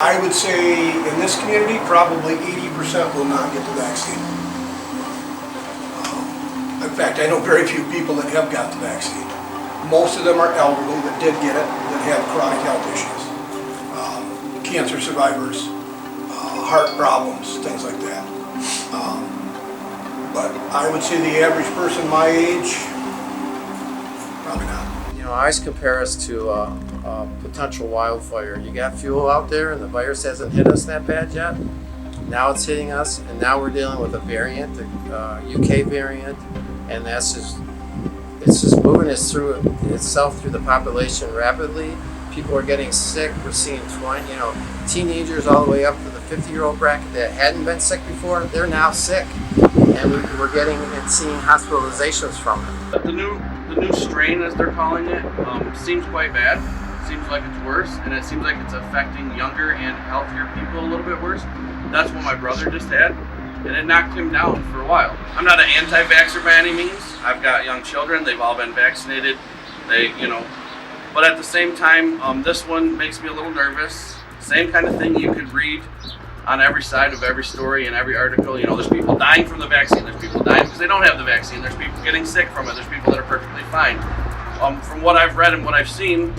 I would say in this community, probably 80% will not get the vaccine. In fact, I know very few people that have got the vaccine. Most of them are elderly that did get it, that have chronic health issues. Cancer survivors, heart problems, things like that. But I would say the average person my age, probably not. You know, I always compare us to a potential wildfire. You got fuel out there and the virus hasn't hit us that bad yet. Now it's hitting us, and now we're dealing with a variant, the UK variant, and it's just moving itself through the population rapidly. People are getting sick. We're seeing teenagers all the way up to the 50-year-old bracket that hadn't been sick before. They're now sick, and we're getting and seeing hospitalizations from it. The new strain, as they're calling it, seems quite bad. Seems like it's worse, and it seems like it's affecting younger and healthier people a little bit worse. That's what my brother just had, and it knocked him down for a while. I'm not an anti-vaxxer by any means. I've got young children. They've all been vaccinated. But at the same time, this one makes me a little nervous. Same kind of thing you could read on every side of every story and every article. There's people dying from the vaccine. There's people dying because they don't have the vaccine. There's people getting sick from it. There's people that are perfectly fine. From what I've read and what I've seen,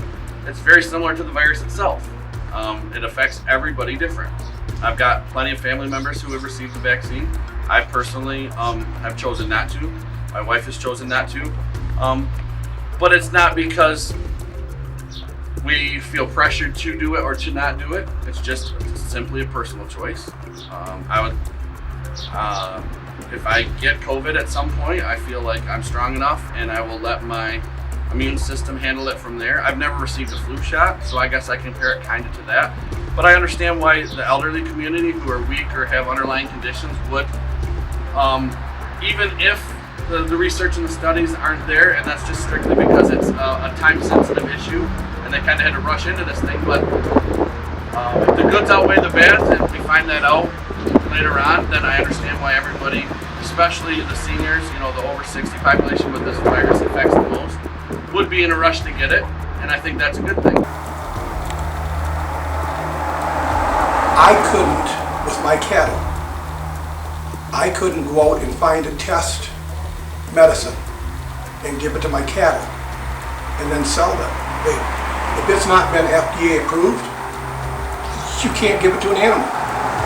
it's very similar to the virus itself. It affects everybody different. I've got plenty of family members who have received the vaccine. I personally have chosen not to. My wife has chosen not to. But it's not because we feel pressured to do it or to not do it. It's just simply a personal choice. If I get COVID at some point, I feel like I'm strong enough and I will let my immune system handle it from there. I've never received a flu shot, so I guess I compare it kind of to that. But I understand why the elderly community who are weak or have underlying conditions would, even if the research and the studies aren't there, and that's just strictly because it's a time-sensitive issue, and they kind of had to rush into this thing. But if the goods outweigh the bads, and we find that out later on, then I understand why everybody, especially the seniors, the over 60 population with this virus affects the most, would be in a rush to get it, and I think that's a good thing. I couldn't, with my cattle, I couldn't go out and find a test medicine and give it to my cattle and then sell them. If it's not been FDA approved, you can't give it to an animal.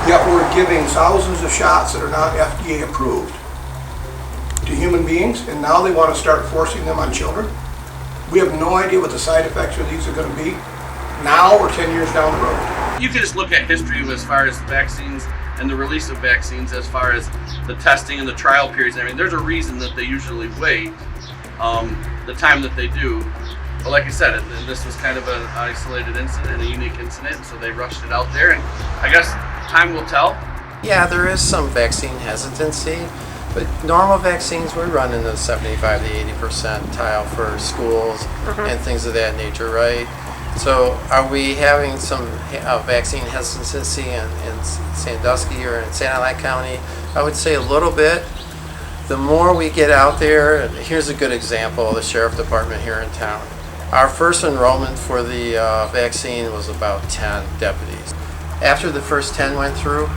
Yet we're giving thousands of shots that are not FDA approved to human beings, and now they want to start forcing them on children. We have no idea what the side effects of these are going to be now or 10 years down the road. You can just look at history as far as vaccines and the release of vaccines, as far as the testing and the trial periods. I mean, there's a reason that they usually wait the time that they do. But like I said, this was kind of an isolated incident, a unique incident, so they rushed it out there, and I guess time will tell. Yeah, there is some vaccine hesitancy, but normal vaccines we run in the 75 to 80 percentile for schools and things of that nature, right? So are we having some vaccine hesitancy in Sandusky or in Santa Ana County? I would say a little bit. The more we get out there, and here's a good example, the sheriff department here in town. Our first enrollment for the vaccine was about 10 deputies. After the first 10 went through,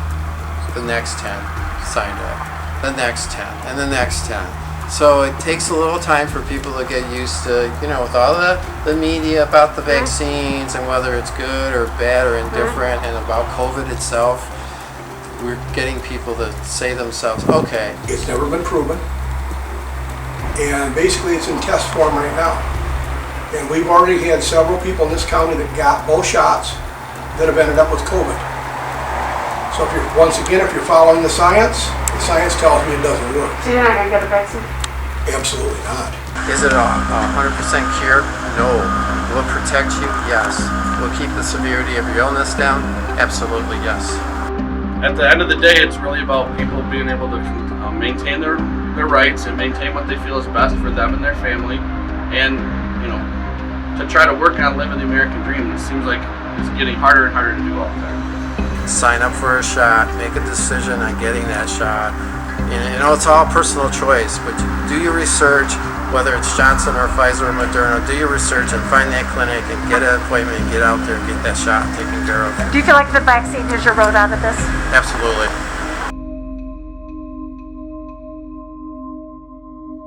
the next 10 signed up, the next 10, and the next 10. So it takes a little time for people to get used to, with all the media about the vaccines and whether it's good or bad or indifferent, and about COVID itself. We're getting people to say themselves, okay. It's never been proven, and basically it's in test form right now. And we've already had several people in this county that got both shots that have ended up with COVID. So if you're following the science tells me it doesn't work. So you're not going to get the vaccine? Absolutely not. Is it a 100% cure? No. Will it protect you? Yes. Will it keep the severity of your illness down? Absolutely yes. At the end of the day, it's really about people being able to maintain their rights and maintain what they feel is best for them and their family, and to try to work on living the American dream. It seems like it's getting harder and harder to do all the time. Sign up for a shot, make a decision on getting that shot. It's all personal choice, but do your research, whether it's Johnson or Pfizer or Moderna, do your research and find that clinic and get an appointment and get out there and get that shot taken care of. Do you feel like the vaccine is your road out of this? Absolutely.